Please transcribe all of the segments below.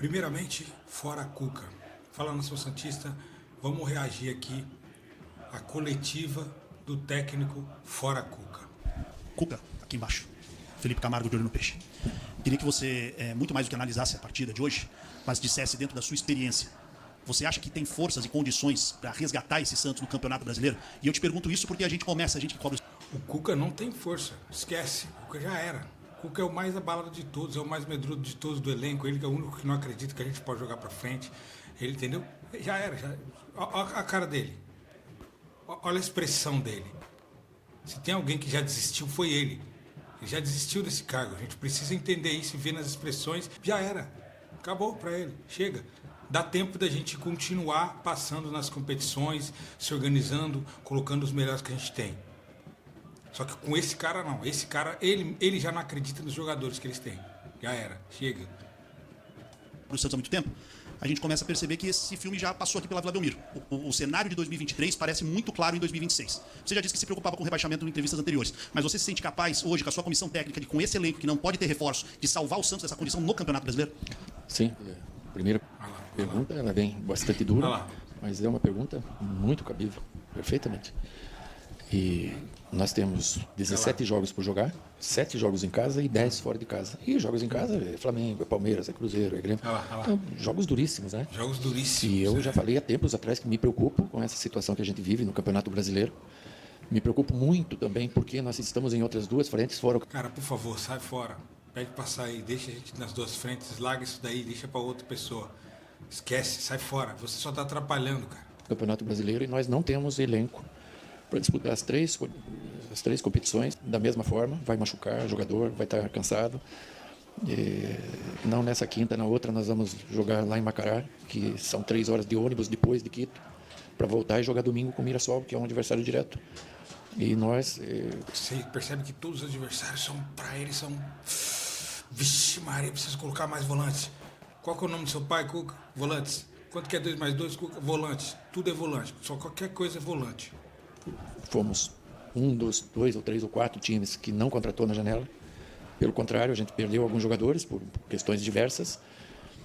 Primeiramente, fora Cuca. Fala Nação Santista, vamos reagir aqui à coletiva do técnico fora Cuca. Cuca, aqui embaixo. Felipe Camargo de Olho no Peixe. Queria que você, muito mais do que analisasse a partida de hoje, mas dissesse dentro da sua experiência. Você acha que tem forças e condições para resgatar esse Santos no Campeonato Brasileiro? E eu te pergunto isso porque a gente que cobra... O Cuca não tem força, esquece. O Cuca já era. O Cuca é o mais abalado de todos, é o mais medroso de todos do elenco. Ele é o único que não acredita que a gente pode jogar para frente. Ele, entendeu? Já era. Olha a cara dele. Olha a expressão dele. Se tem alguém que já desistiu, foi ele. Ele já desistiu desse cargo. A gente precisa entender isso e ver nas expressões. Já era. Acabou para ele. Chega. Dá tempo da gente continuar passando nas competições, se organizando, colocando os melhores que a gente tem. Só que com esse cara não. Esse cara, ele já não acredita nos jogadores que eles têm. Já era. Chega. Para o Santos há muito tempo, a gente começa a perceber que esse filme já passou aqui pela Vila Belmiro. O cenário de 2023 parece muito claro em 2026. Você já disse que se preocupava com o rebaixamento em entrevistas anteriores, mas você se sente capaz hoje, com a sua comissão técnica, de com esse elenco que não pode ter reforço, de salvar o Santos dessa condição no Campeonato Brasileiro? Sim. Primeira pergunta, ela vem bastante dura, mas é uma pergunta muito cabível, perfeitamente. E nós temos 17 jogos por jogar, 7 jogos em casa e 10 fora de casa. E jogos em casa é Flamengo, é Palmeiras, é Cruzeiro, é Grêmio. Então, jogos duríssimos, né? Jogos duríssimos. E eu já falei há tempos atrás que me preocupo com essa situação que a gente vive no Campeonato Brasileiro. Me preocupo muito também porque nós estamos em outras duas frentes fora. Cara, por favor, sai fora. Pede pra sair, deixa a gente nas duas frentes, larga isso daí, deixa pra outra pessoa. Esquece, sai fora. Você só tá atrapalhando, cara. Campeonato Brasileiro, e nós não temos elenco para disputar as três competições da mesma forma. Vai machucar, o jogador vai estar cansado. Não nessa quinta, na outra nós vamos jogar lá em Macará, que são 3 horas de ônibus depois de Quito, para voltar e jogar domingo com o Mirassol, que é um adversário direto. E nós... Você percebe que todos os adversários são, para eles, são... Vixe Maria, preciso colocar mais volantes. Qual que é o nome do seu pai, Cuca? Volantes. Quanto que é 2 mais 2, Cuca? Volantes. Tudo é volante. Só qualquer coisa é volante. Fomos um dos 2 ou 3 ou 4 times que não contratou na janela. Pelo contrário, a gente perdeu alguns jogadores por questões diversas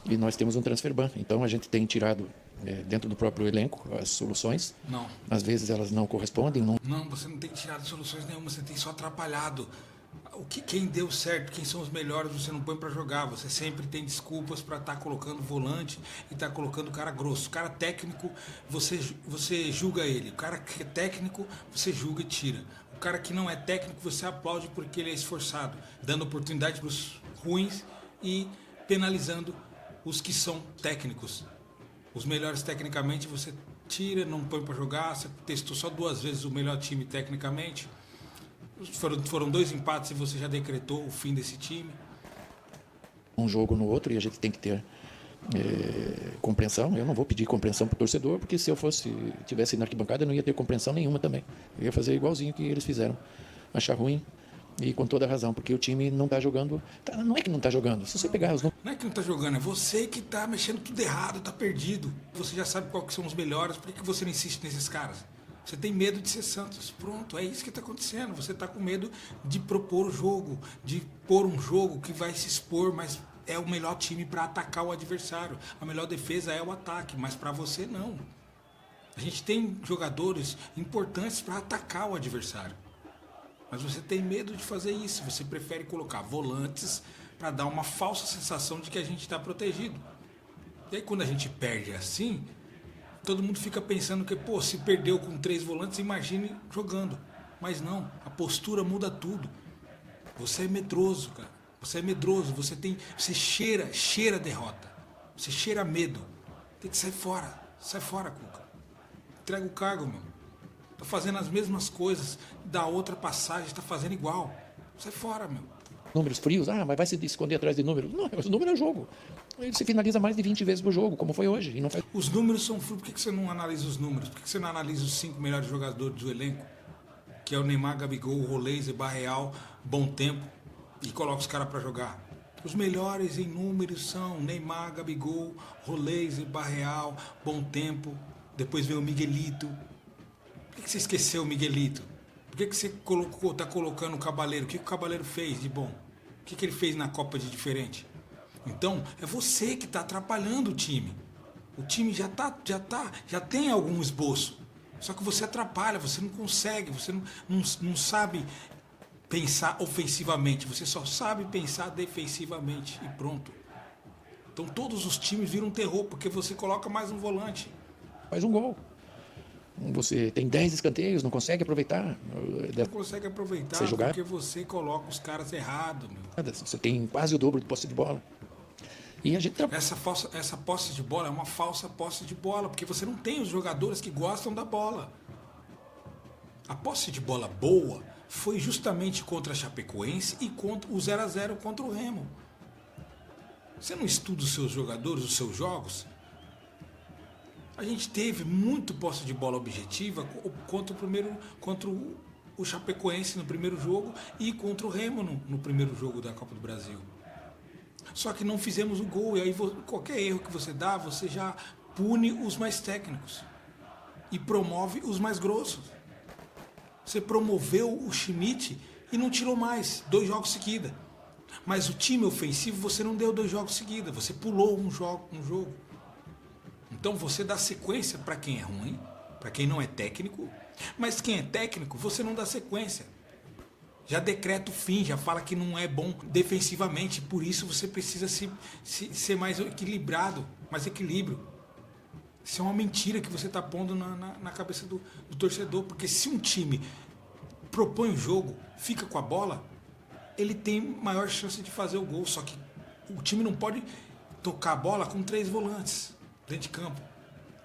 e nós temos um transfer ban. Então a gente tem tirado dentro do próprio elenco as soluções. Não. Às vezes elas não correspondem. Não, você não tem tirado soluções nenhuma, você tem só atrapalhado. Quem deu certo, quem são os melhores, você não põe para jogar. Você sempre tem desculpas para estar colocando volante e estar colocando cara grosso. O cara técnico, você julga ele. O cara que é técnico, você julga e tira. O cara que não é técnico, você aplaude porque ele é esforçado, dando oportunidade para os ruins e penalizando os que são técnicos. Os melhores tecnicamente você tira, não põe para jogar. Você testou só 2 vezes o melhor time tecnicamente. Foram 2 empates e você já decretou o fim desse time? Um jogo no outro e a gente tem que ter compreensão. Eu não vou pedir compreensão para o torcedor, porque se eu tivesse na arquibancada eu não ia ter compreensão nenhuma também. Eu ia fazer igualzinho que eles fizeram. Achar ruim e com toda razão, porque o time não está jogando. Não é que não está jogando, se você pegar os... Não é que não está jogando, é você que está mexendo tudo errado, está perdido. Você já sabe qual que são os melhores, por que você não insiste nesses caras? Você tem medo de ser Santos. Pronto, é isso que está acontecendo. Você está com medo de propor o jogo, de pôr um jogo que vai se expor, mas é o melhor time para atacar o adversário. A melhor defesa é o ataque, mas para você não. A gente tem jogadores importantes para atacar o adversário. Mas você tem medo de fazer isso. Você prefere colocar volantes para dar uma falsa sensação de que a gente está protegido. E aí quando a gente perde assim... Todo mundo fica pensando que, se perdeu com 3 volantes, imagine jogando. Mas não, a postura muda tudo. Você é medroso, cara. Você é medroso, você cheira derrota. Você cheira medo. Tem que sair fora. Sai fora, Cuca. Entrega o cargo, meu. Tá fazendo as mesmas coisas da outra passagem, tá fazendo igual. Sai fora, meu. Números frios, mas vai se esconder atrás de números. Não, o número é o jogo. Ele se finaliza mais de 20 vezes por jogo, como foi hoje. E não faz... Os números são frios. Por que você não analisa os números? Por que você não analisa os 5 melhores jogadores do elenco? Que é o Neymar, Gabigol, Rolês, Barreal, Bom Tempo. E coloca os caras para jogar. Os melhores em números são Neymar, Gabigol, Rolês, Barreal, Bom Tempo. Depois vem o Miguelito. Por que você esqueceu o Miguelito? Por que você está colocando o Cabaleiro? O que o Cabaleiro fez de bom? O que ele fez na Copa de diferente? Então, é você que está atrapalhando o time. O time já tem algum esboço. Só que você atrapalha, você não consegue, você não sabe pensar ofensivamente, você só sabe pensar defensivamente e pronto. Então todos os times viram um terror, porque você coloca mais um volante. Faz um gol. Você tem 10 escanteios, não consegue aproveitar. Não consegue aproveitar porque você coloca os caras errados. Você tem quase o dobro de posse de bola. E a gente essa posse de bola é uma falsa posse de bola, porque você não tem os jogadores que gostam da bola. A posse de bola boa foi justamente contra a Chapecoense e contra o 0-0 contra o Remo. Você não estuda os seus jogadores, os seus jogos? A gente teve muito posse de bola objetiva contra o Chapecoense no primeiro jogo e contra o Remo no primeiro jogo da Copa do Brasil. Só que não fizemos o gol, e aí qualquer erro que você dá, você já pune os mais técnicos e promove os mais grossos. Você promoveu o Schmidt e não tirou mais 2 jogos seguidos. Mas o time ofensivo você não deu 2 jogos seguidos, você pulou um jogo. Então você dá sequência para quem é ruim, para quem não é técnico, mas quem é técnico você não dá sequência. Já decreta o fim, já fala que não é bom defensivamente, por isso você precisa ser mais equilibrado, mais equilíbrio. Isso é uma mentira que você está pondo na cabeça do torcedor, porque se um time propõe o jogo, fica com a bola, ele tem maior chance de fazer o gol, só que o time não pode tocar a bola com 3 volantes dentro de campo.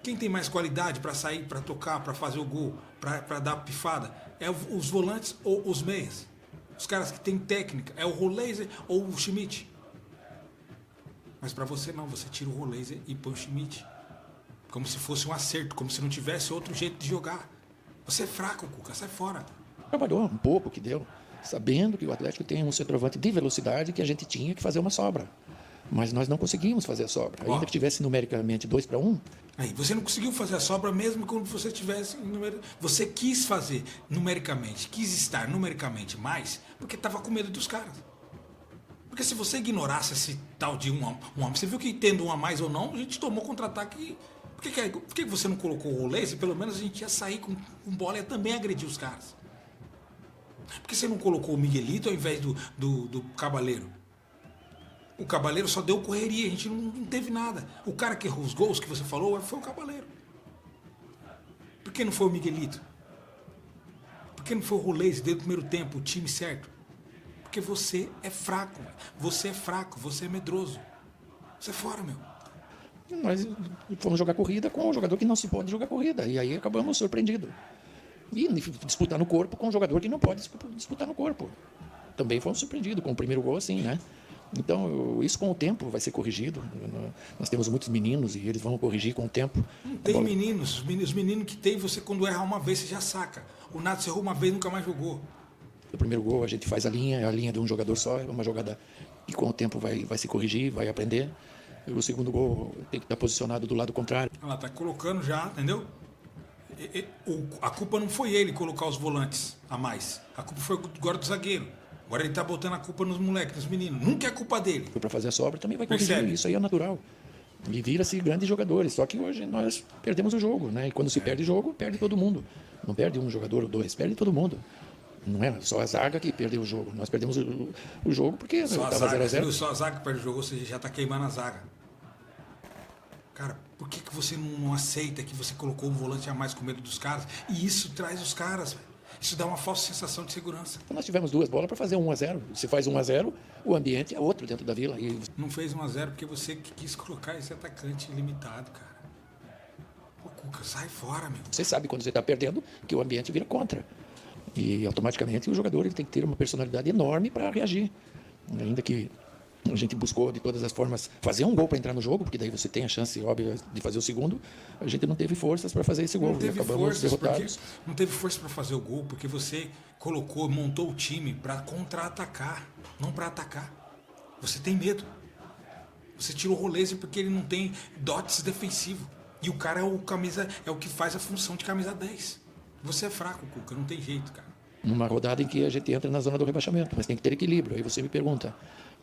Quem tem mais qualidade para sair, para tocar, para fazer o gol, para dar a pifada? É os volantes ou os meias? Os caras que têm técnica, é o Roleiser ou o Schmidt? Mas para você não, você tira o Roleiser e põe o Schmidt. Como se fosse um acerto, como se não tivesse outro jeito de jogar. Você é fraco, Cuca, sai fora. Trabalhou um pouco que deu, sabendo que o Atlético tem um centroavante de velocidade que a gente tinha que fazer uma sobra. Mas nós não conseguimos fazer a sobra. Ainda que tivesse numericamente 2-1. Aí, você não conseguiu fazer a sobra mesmo quando você tivesse... Você quis fazer numericamente, quis estar numericamente mais, porque estava com medo dos caras. Porque se você ignorasse esse tal de um a mais, você viu que tendo um a mais ou não, a gente tomou contra-ataque. Por que você não colocou o rolê? Se pelo menos a gente ia sair com bola e ia também agredir os caras. Por que você não colocou o Miguelito ao invés do Cabaleiro? O Cabaleiro só deu correria, a gente não teve nada. O cara que errou os gols que você falou foi o Cabaleiro. Por que não foi o Miguelito? Por que não foi o Rolês desde o primeiro tempo, o time certo? Porque você é fraco, você é medroso. Você é fora, meu. Nós fomos jogar corrida com um jogador que não se pode jogar corrida. E aí acabamos surpreendidos. E disputar no corpo com um jogador que não pode disputar no corpo. Também fomos surpreendidos com o primeiro gol assim, né? Então, isso com o tempo vai ser corrigido. Nós temos muitos meninos e eles vão corrigir com o tempo. Não tem meninos. Os meninos que tem, você quando erra uma vez, você já saca. O Nato errou uma vez, nunca mais jogou. No primeiro gol, a gente faz a linha de um jogador só, é uma jogada que com o tempo vai se corrigir, vai aprender. O segundo gol tem que estar posicionado do lado contrário. Ela está colocando já, entendeu? A culpa não foi ele colocar os volantes a mais. A culpa foi agora do zagueiro. Agora ele está botando a culpa nos moleques, nos meninos. Nunca é culpa dele. Para fazer a sobra também vai corrigir. Isso aí é natural. E vira-se grandes jogadores. Só que hoje nós perdemos o jogo, né? E quando se perde o jogo, perde todo mundo. Não perde um jogador ou 2, perde todo mundo. Não é só a zaga que perdeu o jogo. Nós perdemos o jogo porque estava 0-0. Só a zaga que perde o jogo, você já está queimando a zaga. Cara, por que você não aceita que você colocou um volante a mais com medo dos caras? E isso traz os caras, velho. Isso dá uma falsa sensação de segurança. Nós tivemos 2 bolas para fazer 1-0. Se faz 1-0, o ambiente é outro dentro da Vila. E... Não fez 1-0 porque você quis colocar esse atacante limitado, cara. Pô, Cuca, sai fora, meu. Você sabe quando você está perdendo que o ambiente vira contra. E automaticamente o jogador ele tem que ter uma personalidade enorme para reagir. Ainda que a gente buscou de todas as formas fazer um gol para entrar no jogo, porque daí você tem a chance óbvia de fazer o segundo. A gente não teve forças para fazer esse gol. E acabamos derrotados. Não teve força para fazer o gol porque você montou o time para contra-atacar, não para atacar. Você tem medo. Você tirou o Rolese porque ele não tem dotes defensivo. E o cara é o que faz a função de camisa 10. Você é fraco, Cuca, não tem jeito, cara. Numa rodada em que a gente entra na zona do rebaixamento, mas tem que ter equilíbrio. Aí você me pergunta,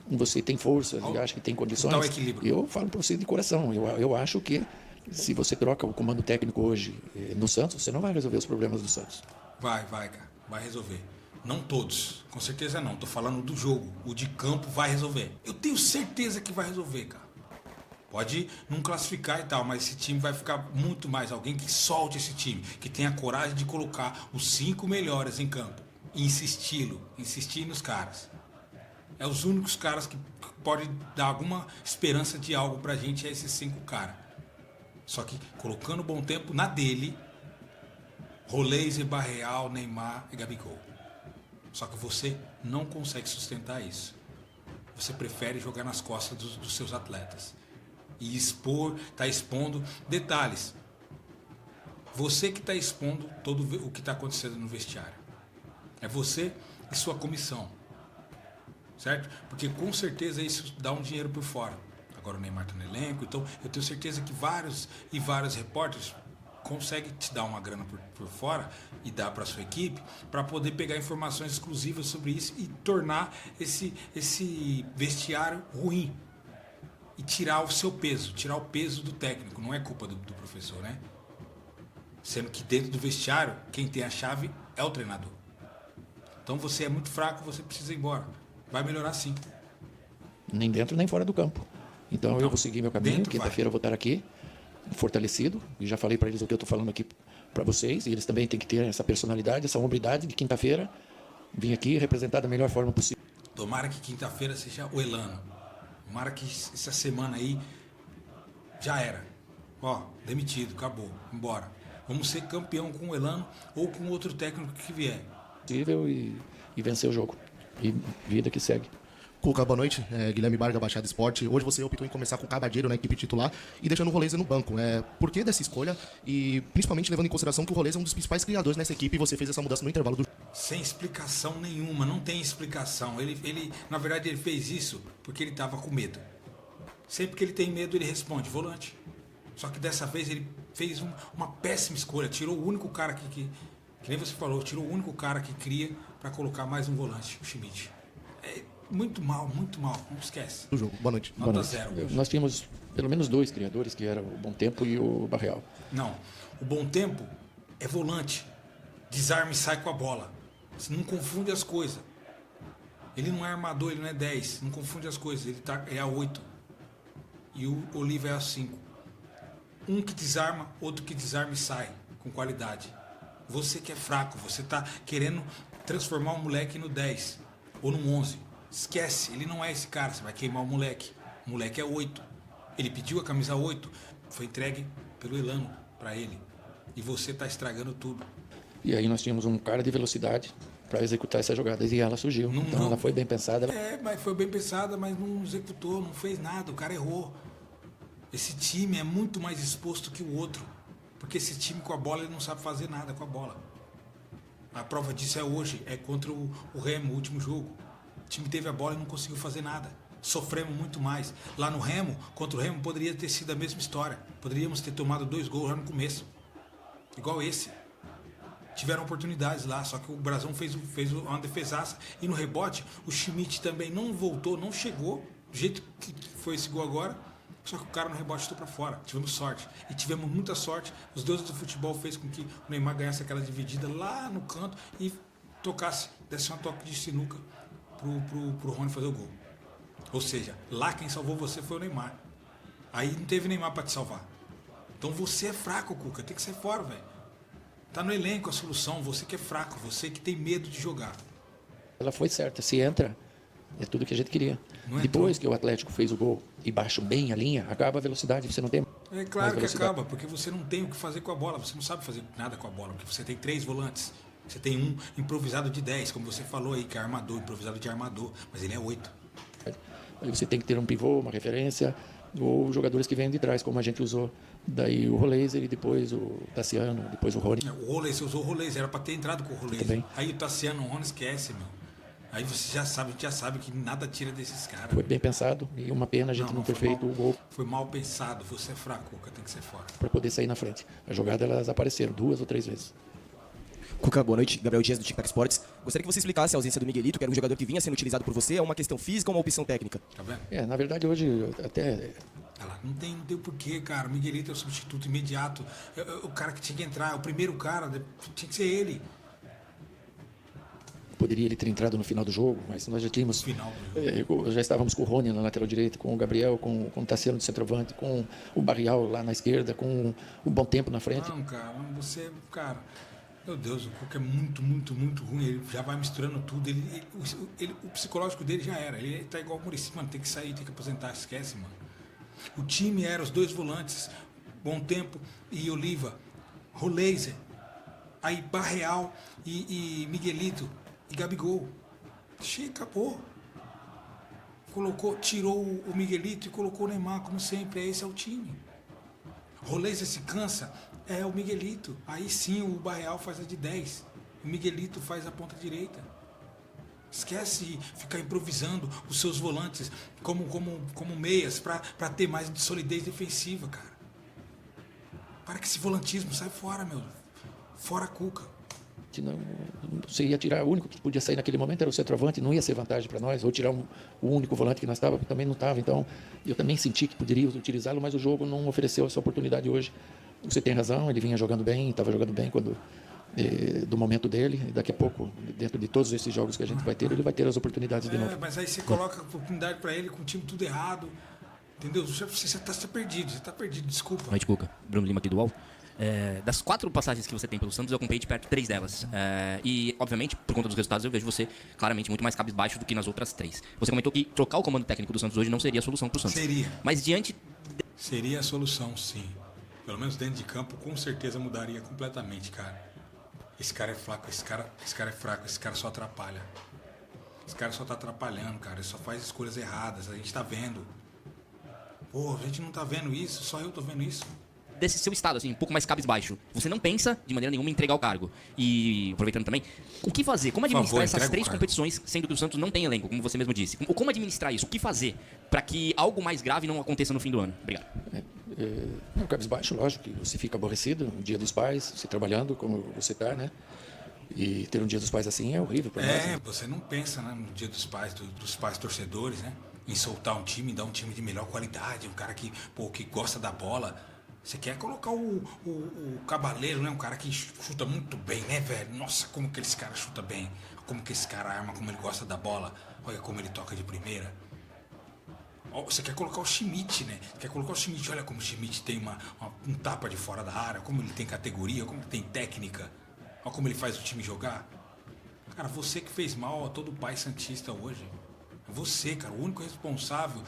você tem força e acha que tem condições. Dá o equilíbrio. Eu falo para você de coração. Eu acho que se você troca o comando técnico hoje no Santos, você não vai resolver os problemas do Santos. Vai, cara. Vai resolver. Não todos. Com certeza não. Tô falando do jogo. O de campo vai resolver. Eu tenho certeza que vai resolver, cara. Pode não classificar e tal, mas esse time vai ficar muito mais. Alguém que solte esse time, que tenha coragem de colocar os 5 melhores em campo. E insistir nos caras. É os únicos caras que podem dar alguma esperança de algo pra gente, é esses 5 caras. Só que colocando bom tempo na dele, Rolês, Barreal, Neymar e Gabigol. Só que você não consegue sustentar isso. Você prefere jogar nas costas dos seus atletas. E tá expondo detalhes. Você que está expondo todo o que está acontecendo no vestiário. É você e sua comissão. Certo? Porque com certeza isso dá um dinheiro por fora. Agora o Neymar está no elenco, então eu tenho certeza que vários repórteres conseguem te dar uma grana por fora e dar para sua equipe para poder pegar informações exclusivas sobre isso e tornar esse vestiário ruim. E tirar o seu peso, tirar o peso do técnico. Não é culpa do professor, né? Sendo que dentro do vestiário, quem tem a chave é o treinador. Então você é muito fraco, você precisa ir embora. Vai melhorar sim. Nem dentro nem fora do campo. Então eu vou seguir meu caminho. Quinta-feira eu vou estar aqui, fortalecido. E já falei para eles o que eu estou falando aqui para vocês. E eles também têm que ter essa personalidade, essa hombridade de quinta-feira vir aqui representar da melhor forma possível. Tomara que quinta-feira seja o Elano. Tomara que essa semana aí já era. Ó, demitido, acabou, embora. Vamos ser campeão com o Elano ou com outro técnico que vier. Possível e vencer o jogo. E vida que segue. Cuca, boa noite. Guilherme Barga, Baixada Esporte. Hoje você optou em começar com o Cabadeiro na equipe titular e deixando o Roleza no banco. Por que dessa escolha? E principalmente levando em consideração que o Roleza é um dos principais criadores nessa equipe e você fez essa mudança no intervalo do... Sem explicação nenhuma, não tem explicação. Ele na verdade, ele fez isso porque ele estava com medo. Sempre que ele tem medo, ele responde, volante. Só que dessa vez ele fez uma péssima escolha. Tirou o único cara que nem você falou, tirou o único cara que cria para colocar mais um volante, o Schmidt. Muito mal, não esquece. Do jogo. Boa noite. Nota 0. Nós tínhamos pelo menos 2 criadores, que eram o Bom Tempo e o Barreal. Não, o Bom Tempo é volante. Desarma e sai com a bola. Você não confunde as coisas. Ele não é armador, ele não é 10. Não confunde as coisas. Ele é a 8. E o Oliva é a 5. Um que desarma, outro que desarma e sai com qualidade. Você que é fraco, você está querendo transformar o moleque no 10 ou no 11. Esquece, ele não é esse cara, você vai queimar o moleque. O moleque é 8. Ele pediu a camisa 8, foi entregue pelo Elano para ele. E você está estragando tudo. E aí nós tínhamos um cara de velocidade para executar essa jogada e ela surgiu. Então ela foi bem pensada. Mas foi bem pensada, mas não executou, não fez nada, o cara errou. Esse time é muito mais exposto que o outro. Porque esse time com a bola, ele não sabe fazer nada com a bola. A prova disso é hoje, é contra o Remo, o último jogo. O time teve a bola e não conseguiu fazer nada. Sofremos muito mais. Lá no Remo, contra o Remo, poderia ter sido a mesma história. Poderíamos ter tomado 2 gols lá no começo. Igual esse. Tiveram oportunidades lá, só que o Brasão fez uma defesaça. E no rebote, o Schmidt também não voltou, não chegou. Do jeito que foi esse gol agora. Só que o cara no rebote estou para fora. Tivemos sorte. E tivemos muita sorte. Os deuses do futebol fez com que o Neymar ganhasse aquela dividida lá no canto e desse um toque de sinuca pro Rony fazer o gol. Ou seja, lá quem salvou você foi o Neymar. Aí não teve Neymar para te salvar. Então você é fraco, Cuca. Tem que sair fora, velho. Tá no elenco a solução. Você que é fraco. Você que tem medo de jogar. Ela foi certa. Se entra, é tudo que a gente queria. Depois que o Atlético fez o gol e baixou bem a linha, acaba a velocidade. Você não tem. É claro que acaba, porque você não tem o que fazer com a bola. Você não sabe fazer nada com a bola. Porque você tem 3 volantes. Você tem um improvisado de 10, como você falou aí, que é armador, improvisado de armador, mas ele é 8. Aí você tem que ter um pivô, uma referência, ou jogadores que vêm de trás, como a gente usou. Daí o Roleiser e depois o Tassiano, depois o Rony. O Roleiser, você usou o Roleiser, era para ter entrado com o Roleiser. Aí o Tassiano, o Rony esquece, meu. Aí você já sabe que nada tira desses caras. Foi bem pensado e uma pena a gente não ter feito o gol. Foi mal pensado, você é fraco, tem que ser fora. Para poder sair na frente. A jogada elas apareceram 2 ou 3 vezes. Cuca, boa noite. Gabriel Dias, do Tic Tac Sports. Gostaria que você explicasse a ausência do Miguelito, que era um jogador que vinha sendo utilizado por você. É uma questão física ou uma opção técnica? Tá vendo? Na verdade, hoje até... Olha lá, não tem porquê, cara. O Miguelito é o substituto imediato. O cara que tinha que entrar, o primeiro cara, tinha que ser ele. Poderia ele ter entrado no final do jogo, mas nós já tínhamos... Já estávamos com o Rony na lateral direita, com o Gabriel, com o Tassiano de centroavante, com o Barrial lá na esquerda, com o Bom Tempo na frente. Não, cara, cara... Meu Deus, o Cuca é muito, muito, muito ruim. Ele já vai misturando tudo. O psicológico dele já era. Ele tá igual o Muricy, mano. Tem que sair, tem que aposentar. Esquece, mano. O time era os dois volantes, Bom Tempo e Oliva, Roleiser, aí Barreal e Miguelito e Gabigol. Chega, acabou. Tirou o Miguelito e colocou o Neymar, como sempre. Esse é o time. Roleiser se cansa, é o Miguelito. Aí sim o Barreal faz a de 10. O Miguelito faz a ponta direita. Esquece ficar improvisando os seus volantes como meias para ter mais de solidez defensiva, cara. Para que esse volantismo sai fora, meu. Fora Cuca. Não, você ia tirar, o único que podia sair naquele momento era o centroavante, não ia ser vantagem para nós, ou tirar o único volante que nós estávamos, também não estava. Então, eu também senti que poderia utilizá-lo, mas o jogo não ofereceu essa oportunidade hoje. Você tem razão, ele vinha jogando bem, estava jogando bem do momento dele, e daqui a pouco, dentro de todos esses jogos que a gente vai ter, ele vai ter as oportunidades de novo. Mas aí você coloca a oportunidade para ele com o time tudo errado, entendeu? Você está perdido, desculpa. Noite, Cuca. Bruno Lima aqui do UOL. Das 4 passagens que você tem pelo Santos, eu acompanhei de perto 3 delas. E, obviamente, por conta dos resultados, eu vejo você claramente muito mais cabisbaixo do que nas outras 3. Você comentou que trocar o comando técnico do Santos hoje não seria a solução para o Santos. Seria. Mas diante... Seria a solução, sim. Pelo menos dentro de campo, com certeza mudaria completamente, cara. Esse cara é fraco, esse cara é fraco, esse cara só atrapalha. Esse cara só tá atrapalhando, cara. Ele só faz escolhas erradas, a gente tá vendo. Pô, a gente não tá vendo isso, só eu tô vendo isso. Desse seu estado, assim, um pouco mais cabisbaixo, você não pensa de maneira nenhuma em entregar o cargo. E, aproveitando também, o que fazer? Como administrar essas 3 competições, sendo que o Santos não tem elenco, como você mesmo disse? Como administrar isso? O que fazer para que algo mais grave não aconteça no fim do ano? Obrigado. No cabisbaixo, lógico que você fica aborrecido no Dia dos Pais, você trabalhando como você está, né? E ter um Dia dos Pais assim é horrível para nós. Né? Você não pensa, né, no Dia dos Pais, dos pais torcedores, né? Em soltar um time, dar um time de melhor qualidade, um cara que gosta da bola. Você quer colocar o Cabaleiro, né? Um cara que chuta muito bem, né, velho? Nossa, como que esse cara chuta bem. Como que esse cara arma, como ele gosta da bola. Olha como ele toca de primeira. Você quer colocar o Schmidt, né? Quer colocar o Schmidt. Olha como o Schmidt tem um tapa de fora da área. Como ele tem categoria, como ele tem técnica. Olha como ele faz o time jogar. Cara, você que fez mal a todo pai santista hoje. Você, cara, o único responsável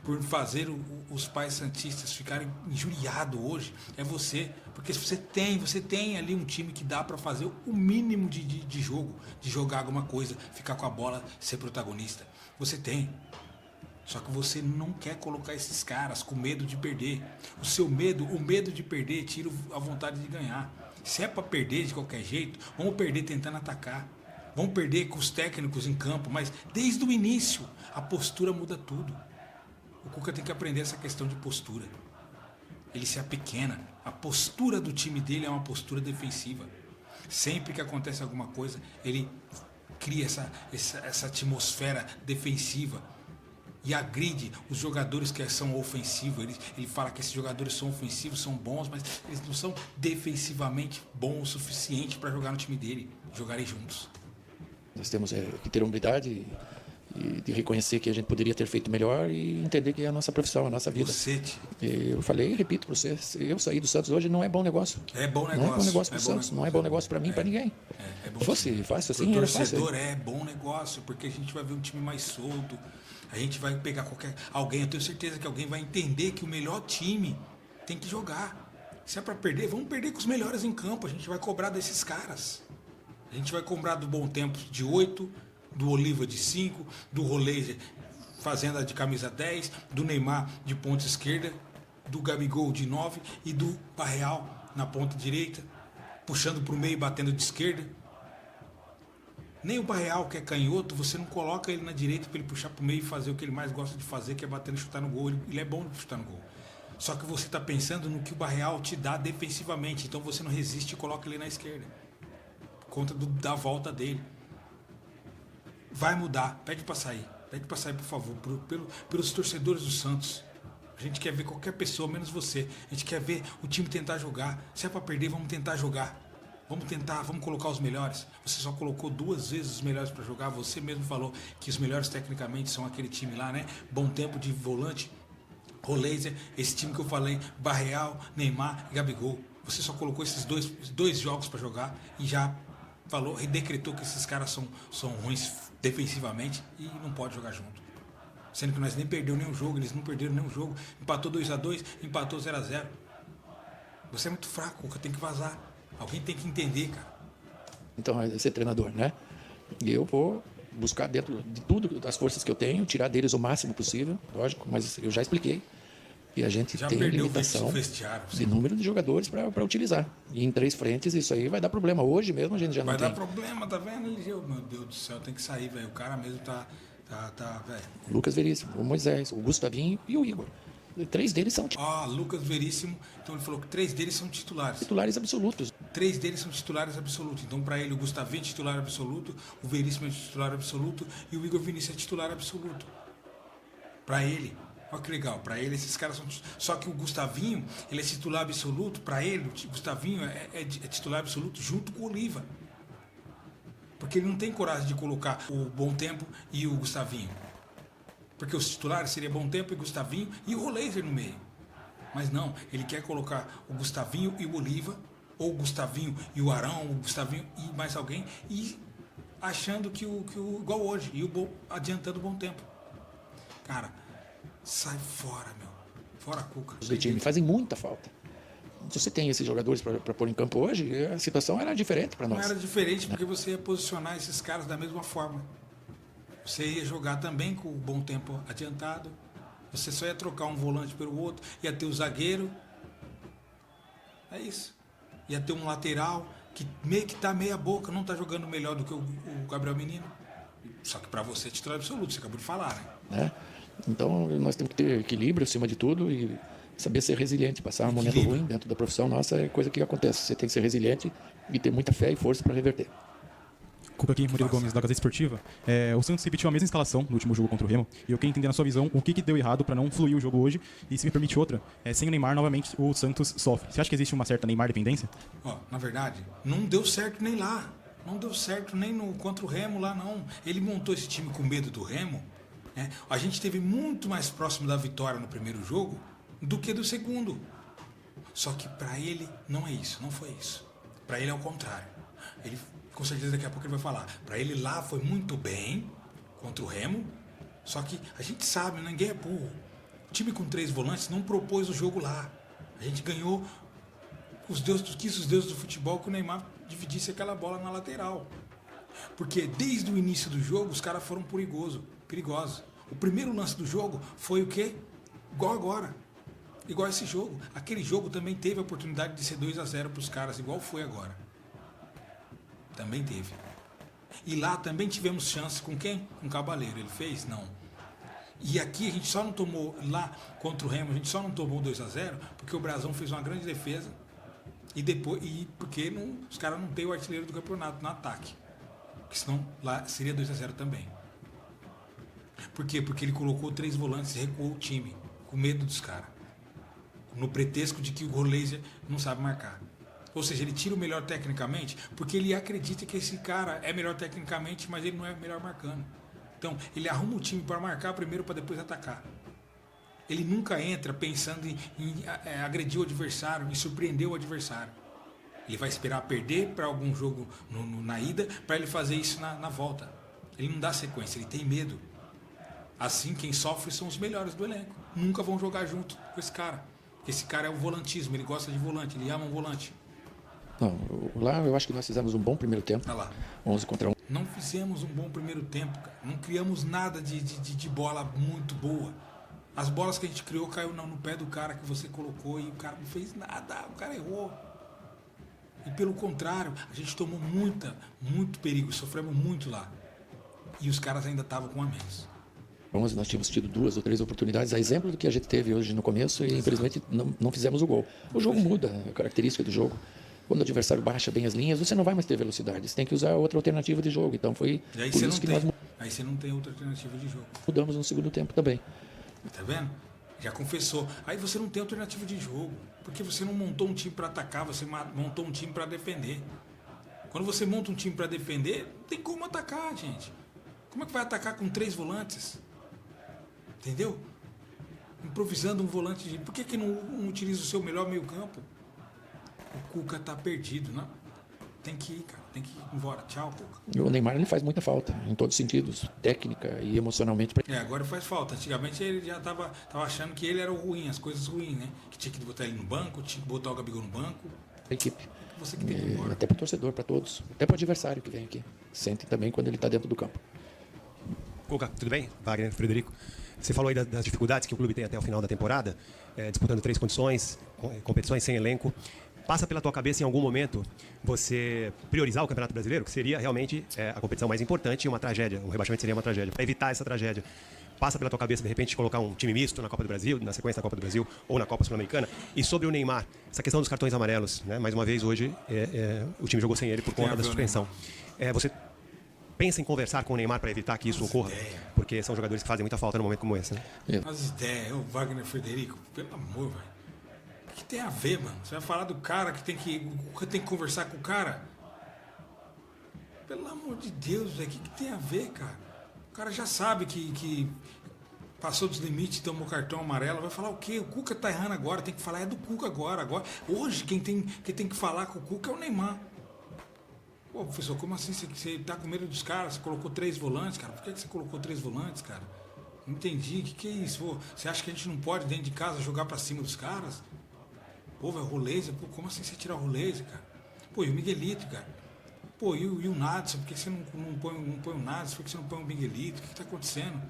por fazer os pais santistas ficarem injuriados hoje é você. Porque você tem ali um time que dá para fazer o mínimo de jogo, de jogar alguma coisa, ficar com a bola, ser protagonista. Você tem. Só que você não quer colocar esses caras com medo de perder. O medo de perder tira a vontade de ganhar. Se é para perder de qualquer jeito, vamos perder tentando atacar. Vão perder com os técnicos em campo, mas desde o início a postura muda tudo. O Cuca tem que aprender essa questão de postura. Ele se apequena. A postura do time dele é uma postura defensiva. Sempre que acontece alguma coisa, ele cria essa atmosfera defensiva e agride os jogadores que são ofensivos. Ele fala que esses jogadores são ofensivos, são bons, mas eles não são defensivamente bons o suficiente para jogar no time dele, jogarem juntos. Nós temos que ter humildade e de reconhecer que a gente poderia ter feito melhor e entender que é a nossa profissão, a nossa vida. Eu falei e repito para você, eu sair do Santos hoje não é bom negócio. É bom negócio. Não é bom negócio para o Santos, não é bom negócio para mim, para ninguém. Se fosse fácil assim, era fácil. O torcedor é bom negócio, porque a gente vai ver um time mais solto, a gente vai pegar alguém, eu tenho certeza que alguém vai entender que o melhor time tem que jogar. Se é para perder, vamos perder com os melhores em campo, a gente vai cobrar desses caras. A gente vai cobrar do Bom Tempo de 8, do Oliva de 5, do Roleiser fazendo a de camisa 10, do Neymar de ponta esquerda, do Gabigol de 9 e do Barreal na ponta direita, puxando para o meio e batendo de esquerda. Nem o Barreal, que é canhoto, você não coloca ele na direita para ele puxar para o meio e fazer o que ele mais gosta de fazer, que é bater e chutar no gol. Ele é bom de chutar no gol. Só que você está pensando no que o Barreal te dá defensivamente, então você não resiste e coloca ele na esquerda. conta da volta dele. Vai mudar, pede para sair, por favor, pelos torcedores do Santos. A gente quer ver qualquer pessoa, menos você. A gente quer ver o time tentar jogar. Se é para perder, vamos tentar jogar. Vamos colocar os melhores. Você só colocou 2 vezes os melhores para jogar. Você mesmo falou que os melhores tecnicamente são aquele time lá, né? Bom Tempo de volante, Roleiser, esse time que eu falei, Barreal, Neymar e Gabigol. Você só colocou esses dois jogos para jogar e já falou e decretou que esses caras são ruins defensivamente e não pode jogar junto. Sendo que nós nem perdemos nenhum jogo, eles não perderam nenhum jogo. Empatou 2-2, empatou 0-0. Você é muito fraco, Cuca, tem que vazar. Alguém tem que entender, cara. Então, é ser treinador, né? E eu vou buscar dentro de tudo, das forças que eu tenho, tirar deles o máximo possível, lógico, mas eu já expliquei. E a gente já tem limitação de número de jogadores para utilizar. E em 3 frentes isso aí vai dar problema. Hoje mesmo a gente já não tem. Vai dar problema, tá vendo? Meu Deus do céu, tem que sair, velho. O cara mesmo tá velho. Lucas Veríssimo, o Moisés, o Gustavinho e o Igor. 3 deles são Lucas Veríssimo, então ele falou que 3 deles são titulares. Titulares absolutos. 3 deles são titulares absolutos. Então, para ele, o Gustavinho é titular absoluto, o Veríssimo é titular absoluto e o Igor Vinícius é titular absoluto. Para ele. Olha que legal, para ele esses caras são... Só que o Gustavinho, ele é titular absoluto, para ele o Gustavinho é titular absoluto junto com o Oliva. Porque ele não tem coragem de colocar o Bom Tempo e o Gustavinho. Porque os titulares seriam Bom Tempo e Gustavinho e o Roleiser no meio. Mas não, ele quer colocar o Gustavinho e o Oliva, ou o Gustavinho e o Arão, o Gustavinho e mais alguém, e achando que igual hoje, e adiantando o Bom Tempo. Cara, sai fora, meu. Fora a Cuca. Os do time fazem muita falta. Se você tem esses jogadores para pôr em campo hoje, a situação era diferente para nós. Não era diferente porque você ia posicionar esses caras da mesma forma. Você ia jogar também com o Bom Tempo adiantado. Você só ia trocar um volante pelo outro. Ia ter o zagueiro. É isso. Ia ter um lateral que meio que tá meia boca, não tá jogando melhor do que o Gabriel Menino. Só que para você é titular absoluto, você acabou de falar, né? Então nós temos que ter equilíbrio acima de tudo e saber ser resiliente. Passar um momento ruim dentro da profissão nossa é coisa que acontece. Você tem que ser resiliente e ter muita fé e força para reverter. Cuca aqui, Murilo Gomes, da Gazeta Esportiva. O Santos repetiu a mesma escalação no último jogo contra o Remo. E eu queria entender, na sua visão, o que deu errado para não fluir o jogo hoje. E se me permite outra, sem o Neymar, novamente, o Santos sofre. Você acha que existe uma certa Neymar dependência? Na verdade, não deu certo nem lá. Não deu certo nem contra o Remo lá, não. Ele montou esse time com medo do Remo. Né? A gente esteve muito mais próximo da vitória no primeiro jogo do que do segundo. Só que para ele não é isso, não foi isso. Para ele é o contrário. Ele, com certeza daqui a pouco ele vai falar. Para ele lá foi muito bem contra o Remo, só que a gente sabe, ninguém é burro. O time com 3 volantes não propôs o jogo lá. A gente ganhou os deuses do futebol que o Neymar dividisse aquela bola na lateral. Porque desde o início do jogo os caras foram perigosos. O primeiro lance do jogo foi o quê? Igual agora. Igual esse jogo. Aquele jogo também teve a oportunidade de ser 2-0 para os caras, igual foi agora. Também teve. E lá também tivemos chance com quem? Com o Cabaleiro. Ele fez? Não. E aqui a gente só não tomou, lá contra o Remo, a gente só não tomou 2-0 porque o Brasão fez uma grande defesa e porque os caras não têm o artilheiro do campeonato no ataque. Porque senão lá seria 2-0 também. Por quê? Porque ele colocou 3 volantes e recuou o time, com medo dos caras. No pretexto de que o Roleiser não sabe marcar. Ou seja, ele tira o melhor tecnicamente porque ele acredita que esse cara é melhor tecnicamente, mas ele não é melhor marcando. Então, ele arruma o time para marcar primeiro para depois atacar. Ele nunca entra pensando em agredir o adversário, em surpreender o adversário. Ele vai esperar perder para algum jogo na ida para ele fazer isso na volta. Ele não dá sequência, ele tem medo. Assim, quem sofre são os melhores do elenco. Nunca vão jogar junto com esse cara. Esse cara é o volantismo, ele gosta de volante, ele ama um volante. Não, lá eu acho que nós fizemos um bom primeiro tempo. Tá lá. 11 contra 1. Não fizemos um bom primeiro tempo, cara. Não criamos nada de bola muito boa. As bolas que a gente criou caiu no pé do cara que você colocou e o cara não fez nada, o cara errou. E pelo contrário, a gente tomou muito perigo, sofremos muito lá. E os caras ainda estavam com a menos. Nós tínhamos tido 2 ou 3 oportunidades, a exemplo do que a gente teve hoje no começo e infelizmente não fizemos o gol. O jogo muda, a característica do jogo. Quando o adversário baixa bem as linhas, você não vai mais ter velocidade. Você tem que usar outra alternativa de jogo. Então foi E aí por você isso não que tem. nós Aí você não tem outra alternativa de jogo. mudamos no segundo tempo também. Tá vendo? Já confessou. Aí você não tem alternativa de jogo. Porque você não montou um time para atacar, você montou um time para defender. Quando você monta um time para defender, não tem como atacar, gente. Como é que vai atacar com 3 volantes? Entendeu? Improvisando um volante de... Por que não utiliza o seu melhor meio campo? O Cuca tá perdido, não? Tem que ir, cara. Tem que ir embora. Tchau, Cuca. E o Neymar ele faz muita falta, em todos os sentidos, técnica e emocionalmente. Agora faz falta. Antigamente ele já tava achando que ele era o ruim, as coisas ruins, né? Que tinha que botar ele no banco, tinha que botar o Gabigol no banco. A equipe. Você que tem que ir embora. Até para o torcedor, para todos. Até para o adversário que vem aqui. Sente também quando ele está dentro do campo. Cuca, tudo bem? Wagner, Frederico. Você falou aí das dificuldades que o clube tem até o final da temporada, disputando 3 competições sem elenco. Passa pela tua cabeça em algum momento você priorizar o Campeonato Brasileiro, que seria realmente a competição mais importante e uma tragédia. O rebaixamento seria uma tragédia. Para evitar essa tragédia, passa pela tua cabeça, de repente, colocar um time misto na Copa do Brasil, na sequência da Copa do Brasil ou na Copa Sul-Americana. E sobre o Neymar, essa questão dos cartões amarelos, né? Mais uma vez, hoje, o time jogou sem ele por conta da suspensão. Você pensa em conversar com o Neymar para evitar que isso ocorra? Porque são jogadores que fazem muita falta num momento como esse, né? As ideias, o Wagner Frederico, pelo amor, velho. O que tem a ver, mano? Você vai falar do cara que tem que conversar com o cara? Pelo amor de Deus, velho, o que tem a ver, cara? O cara já sabe que passou dos limites, tomou cartão amarelo, vai falar o quê? O Cuca tá errando agora, tem que falar é do Cuca agora. Hoje, quem tem que falar com o Cuca é o Neymar. Pô, professor, como assim você tá com medo dos caras? Você colocou 3 volantes, cara? Por que você colocou 3 volantes, cara? Não entendi, o que é isso? Pô, você acha que a gente não pode, dentro de casa, jogar pra cima dos caras? Pô, velho, Roleza, pô, como assim você tirar o Roleza, cara? Pô, e o Miguelito, cara? Pô, e o Nadson, por que você não põe o Nadson? Por que você não põe o Miguelito? O que tá acontecendo?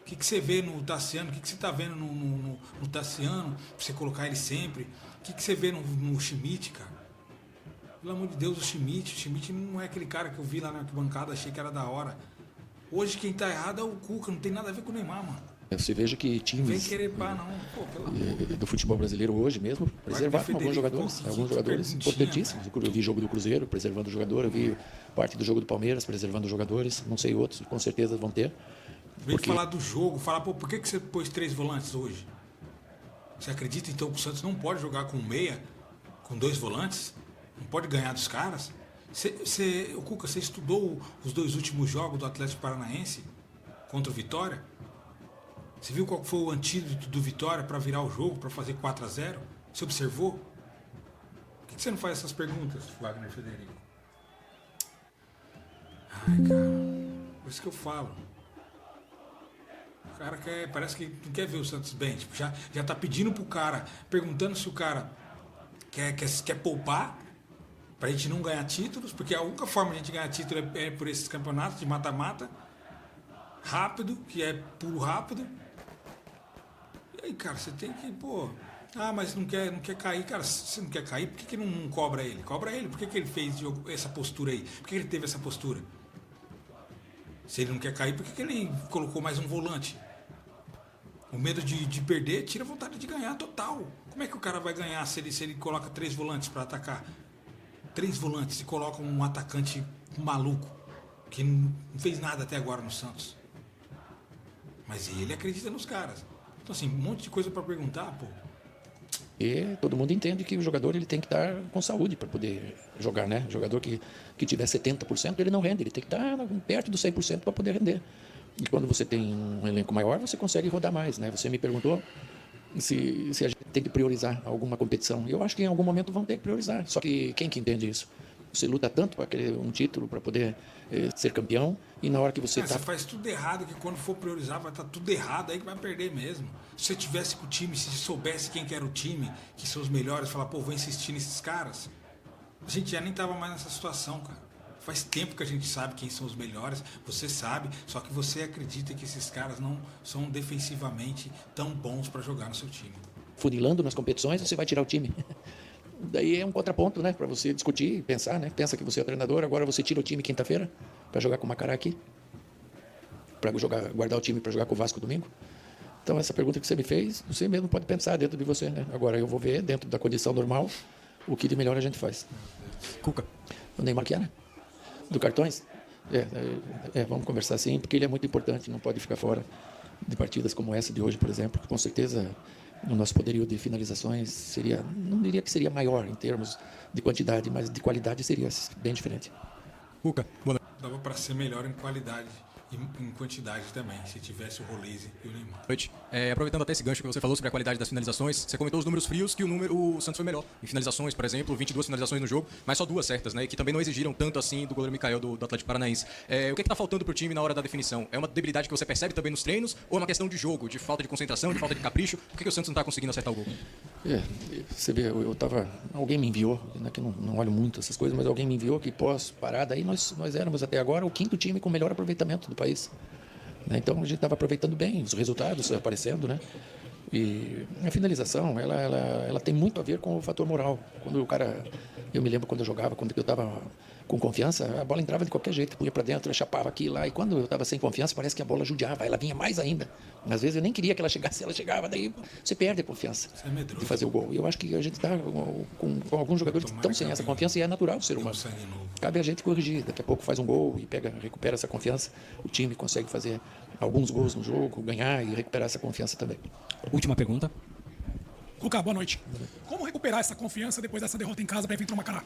O que você vê no Tassiano? O que você tá vendo no Tassiano? Pra você colocar ele sempre? O que você vê no Schmidt, cara? Pelo amor de Deus, o Schmidt não é aquele cara que eu vi lá na arquibancada, achei que era da hora. Hoje quem tá errado é o Cuca, não tem nada a ver com o Neymar, mano. Você veja que times Vem querer pá, não. Pô, pelo amor. do futebol brasileiro hoje mesmo preservaram alguns jogadores importantíssimos. Eu vi jogo do Cruzeiro preservando o jogador, eu vi parte do jogo do Palmeiras preservando os jogadores, não sei outros, com certeza vão ter. Vem falar do jogo, falar, pô, por que você pôs 3 volantes hoje? Você acredita então que o Santos não pode jogar com meia, com 2 volantes? Não pode ganhar dos caras? O Cuca, você estudou os 2 últimos jogos do Atlético Paranaense contra o Vitória? Você viu qual foi o antídoto do Vitória para virar o jogo, para fazer 4-0? Você observou? Por que você não faz essas perguntas, Wagner Frederico? Ai, cara, por isso que eu falo. O cara parece que não quer ver o Santos bem. Tipo, já tá pedindo pro cara, perguntando se o cara quer poupar pra gente não ganhar títulos, porque a única forma de a gente ganhar título é por esses campeonatos de mata-mata, rápido, que é puro rápido. E aí, cara, você tem que, pô... Ah, mas não quer cair. Cara, se você não quer cair, por que não cobra ele? Cobra ele. Por que ele fez essa postura aí? Por que ele teve essa postura? Se ele não quer cair, por que ele colocou mais um volante? O medo de perder tira a vontade de ganhar total. Como é que o cara vai ganhar se ele coloca 3 volantes para atacar? 3 volantes e coloca um atacante maluco que não fez nada até agora no Santos. Mas ele acredita nos caras. Então, assim, um monte de coisa para perguntar, pô. E todo mundo entende que o jogador ele tem que estar com saúde para poder jogar, né? O jogador que tiver 70%, ele não rende, ele tem que estar perto dos 100% para poder render. E quando você tem um elenco maior, você consegue rodar mais, né? Você me perguntou se a gente tem que priorizar alguma competição. Eu acho que em algum momento vão ter que priorizar. Só que quem que entende isso? Você luta tanto para querer um título, para poder ser campeão, e na hora que você Você faz tudo errado, que quando for priorizar vai estar tudo errado, aí que vai perder mesmo. Se você tivesse com o time, se soubesse quem que era o time, que são os melhores, falar, pô, vou insistir nesses caras, a gente já nem tava mais nessa situação, cara. Faz tempo que a gente sabe quem são os melhores, você sabe, só que você acredita que esses caras não são defensivamente tão bons para jogar no seu time. Funilando nas competições, você vai tirar o time. Daí é um contraponto, né, para você discutir, pensar, né? Pensa que você é o treinador, agora você tira o time quinta-feira para jogar com o Macará aqui, para guardar o time para jogar com o Vasco domingo. Então essa pergunta que você me fez, você mesmo pode pensar dentro de você, né? Agora eu vou ver dentro da condição normal o que de melhor a gente faz. Cuca. O Neymar que é, né? Do cartões? Vamos conversar assim, porque ele é muito importante, não pode ficar fora de partidas como essa de hoje, por exemplo. Com certeza, o nosso poderio de finalizações seria, não diria que seria maior em termos de quantidade, mas de qualidade seria bem diferente. Cuca, boa noite. Dava para ser melhor em qualidade e em quantidade também, se tivesse o Roleze e o Neymar. Noite. Aproveitando até esse gancho que você falou sobre a qualidade das finalizações, você comentou os números frios que o Santos foi melhor em finalizações, por exemplo, 22 finalizações no jogo, mas só 2 certas, né? E que também não exigiram tanto assim do goleiro Micael do Atlético Paranaense. O que está faltando pro time na hora da definição? É uma debilidade que você percebe também nos treinos ou é uma questão de jogo, de falta de concentração, de falta de capricho? Por que o Santos não está conseguindo acertar o gol? Você vê, alguém me enviou, né, que não olho muito essas coisas, mas alguém me enviou que pós-parada aí nós éramos até agora o 5º time com melhor aproveitamento do país. Né? Então a gente estava aproveitando bem os resultados aparecendo, né? E a finalização, ela tem muito a ver com o fator moral. Quando o cara, eu me lembro quando eu jogava, quando eu estava com confiança, a bola entrava de qualquer jeito, punha para dentro, chapava aqui e lá. E quando eu estava sem confiança, parece que a bola judiava, ela vinha mais ainda. Às vezes eu nem queria que ela chegasse, ela chegava, daí você perde a confiança de fazer o gol. E eu acho que a gente está com alguns jogadores que estão sem essa confiança e é natural do ser humano. Cabe a gente corrigir, daqui a pouco faz um gol e recupera essa confiança. O time consegue fazer alguns gols no jogo, ganhar e recuperar essa confiança também. Última pergunta. Cuca, boa noite. Como recuperar essa confiança depois dessa derrota em casa para enfrentar o Macará?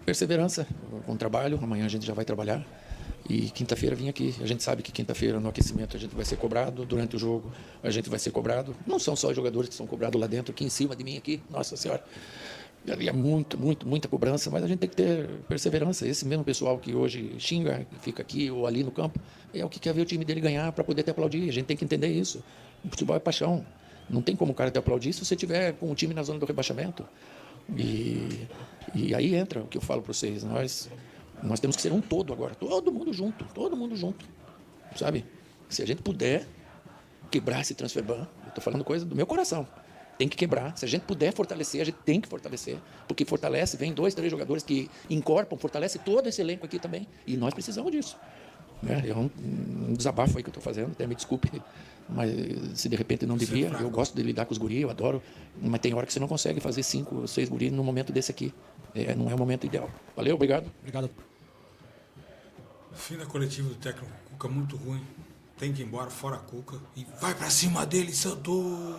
Perseverança, com trabalho. Amanhã a gente já vai trabalhar. E quinta-feira vim aqui. A gente sabe que quinta-feira no aquecimento a gente vai ser cobrado. Durante o jogo a gente vai ser cobrado. Não são só os jogadores que são cobrados lá dentro, aqui em cima de mim, aqui. Nossa Senhora. Ali é muita cobrança, mas a gente tem que ter perseverança. Esse mesmo pessoal que hoje xinga, que fica aqui ou ali no campo, é o que quer ver o time dele ganhar para poder te aplaudir. A gente tem que entender isso. O futebol é paixão. Não tem como o cara te aplaudir se você estiver com o time na zona do rebaixamento. E aí entra o que eu falo para vocês. Nós temos que ser um todo agora. Todo mundo junto. Sabe? Se a gente puder quebrar esse transfer ban, eu estou falando coisa do meu coração. Tem que quebrar. Se a gente puder fortalecer, a gente tem que fortalecer. Porque fortalece, vem 2, 3 jogadores que incorporam, fortalece todo esse elenco aqui também. E nós precisamos disso. É um desabafo aí que eu estou fazendo, até me desculpe, mas se de repente não devia, eu gosto de lidar com os guris, eu adoro, mas tem hora que você não consegue fazer 5 ou 6 guris num momento desse aqui. Não é o momento ideal. Valeu, obrigado. Obrigado. Fim da coletiva do técnico Cuca muito ruim. Tem que ir embora, fora Cuca. E vai pra cima dele, Santos!